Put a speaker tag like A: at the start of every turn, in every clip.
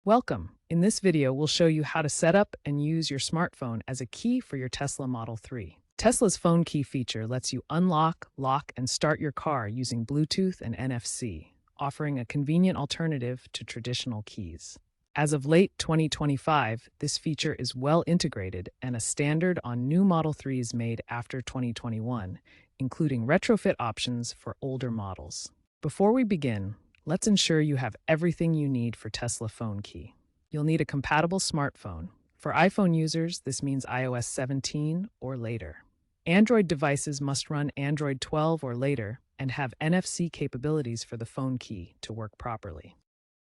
A: Welcome. In this video, we'll show you how to set up and use your smartphone as a key for your Tesla Model 3. Tesla's phone key feature lets you unlock, lock, and start your car using Bluetooth and NFC, offering a convenient alternative to traditional keys. As of late 2025, this feature is well integrated and a standard on new Model 3s made after 2021, including retrofit options for older models. Before we begin, let's ensure you have everything you need for Tesla Phone Key. You'll need a compatible smartphone. For iPhone users, this means iOS 17 or later. Android devices must run Android 12 or later and have NFC capabilities for the phone key to work properly.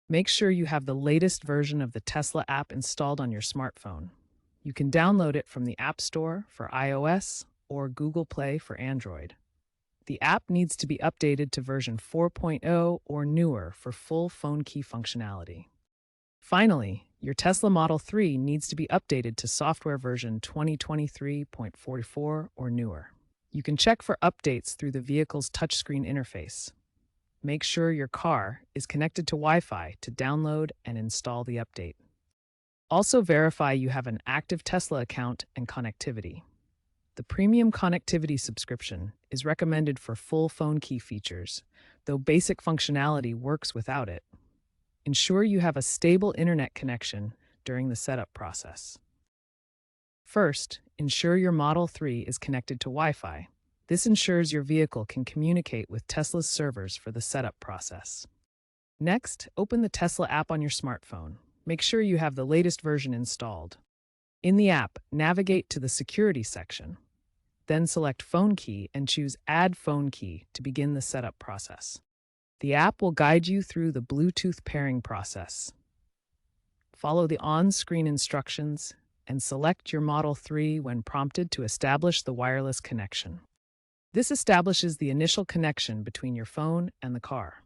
A: Make sure you have the latest version of the Tesla app installed on your smartphone. You can download it from the App Store for iOS or Google Play for Android. The app needs to be updated to version 4.0 or newer for full phone key functionality. Finally, your Tesla Model 3 needs to be updated to software version 2023.44 or newer. You can check for updates through the vehicle's touchscreen interface. Make sure your car is connected to Wi-Fi to download and install the update. Also verify you have an active Tesla account and connectivity. The premium connectivity subscription is recommended for full phone key features, though basic functionality works without it. Ensure you have a stable internet connection during the setup process. First, ensure your Model 3 is connected to Wi-Fi. This ensures your vehicle can communicate with Tesla's servers for the setup process. Next, open the Tesla app on your smartphone. Make sure you have the latest version installed. In the app, navigate to the Security section. Then select Phone Key and choose Add Phone Key to begin the setup process. The app will guide you through the Bluetooth pairing process. Follow the on-screen instructions and select your Model 3 when prompted to establish the wireless connection. This establishes the initial connection between your phone and the car.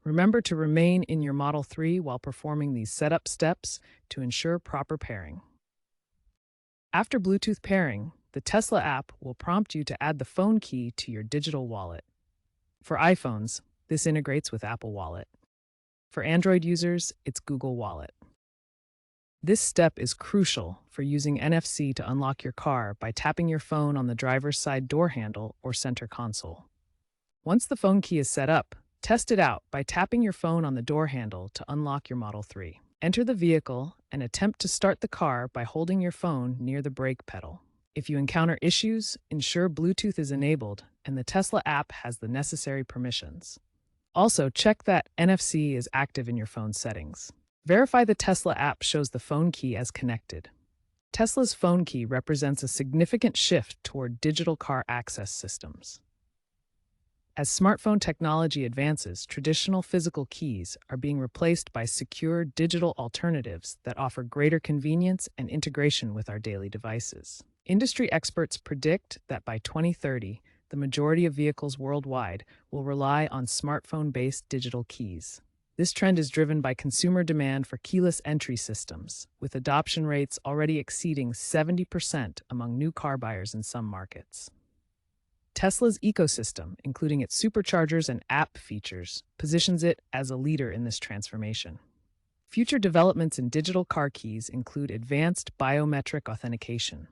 A: Remember to remain in your Model 3 while performing these setup steps to ensure proper pairing. After Bluetooth pairing, the Tesla app will prompt you to add the phone key to your digital wallet. For iPhones, this integrates with Apple Wallet. For Android users, it's Google Wallet. This step is crucial for using NFC to unlock your car by tapping your phone on the driver's side door handle or center console. Once the phone key is set up, test it out by tapping your phone on the door handle to unlock your Model 3. Enter the vehicle and attempt to start the car by holding your phone near the brake pedal. If you encounter issues, ensure Bluetooth is enabled and the Tesla app has the necessary permissions. Also, check that NFC is active in your phone settings. Verify the Tesla app shows the phone key as connected. Tesla's phone key represents a significant shift toward digital car access systems. As smartphone technology advances, traditional physical keys are being replaced by secure digital alternatives that offer greater convenience and integration with our daily devices. Industry experts predict that by 2030, the majority of vehicles worldwide will rely on smartphone-based digital keys. This trend is driven by consumer demand for keyless entry systems, with adoption rates already exceeding 70% among new car buyers in some markets. Tesla's ecosystem, including its superchargers and app features, positions it as a leader in this transformation. Future developments in digital car keys include advanced biometric authentication.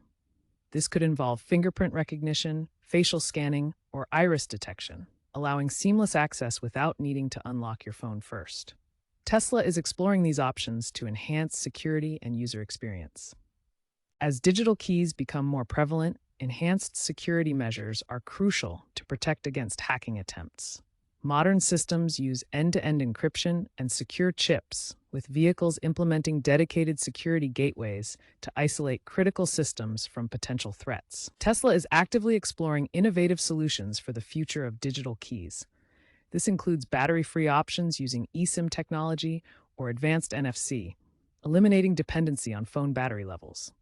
A: This could involve fingerprint recognition, facial scanning, or iris detection, allowing seamless access without needing to unlock your phone first. Tesla is exploring these options to enhance security and user experience. As digital keys become more prevalent, enhanced security measures are crucial to protect against hacking attempts. Modern systems use end-to-end encryption and secure chips, with vehicles implementing dedicated security gateways to isolate critical systems from potential threats. Tesla is actively exploring innovative solutions for the future of digital keys. This includes battery-free options using eSIM technology or advanced NFC, eliminating dependency on phone battery levels.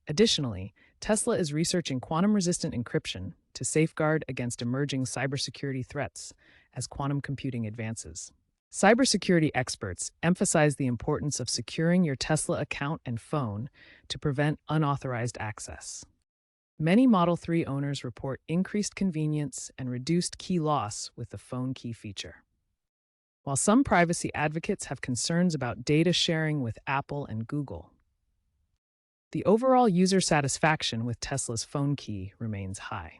A: Additionally, Tesla is researching quantum-resistant encryption to safeguard against emerging cybersecurity threats as quantum computing advances. Cybersecurity experts emphasize the importance of securing your Tesla account and phone to prevent unauthorized access. Many Model 3 owners report increased convenience and reduced key loss with the phone key feature. while some privacy advocates have concerns about data sharing with Apple and Google. The overall user satisfaction with Tesla's phone key remains high.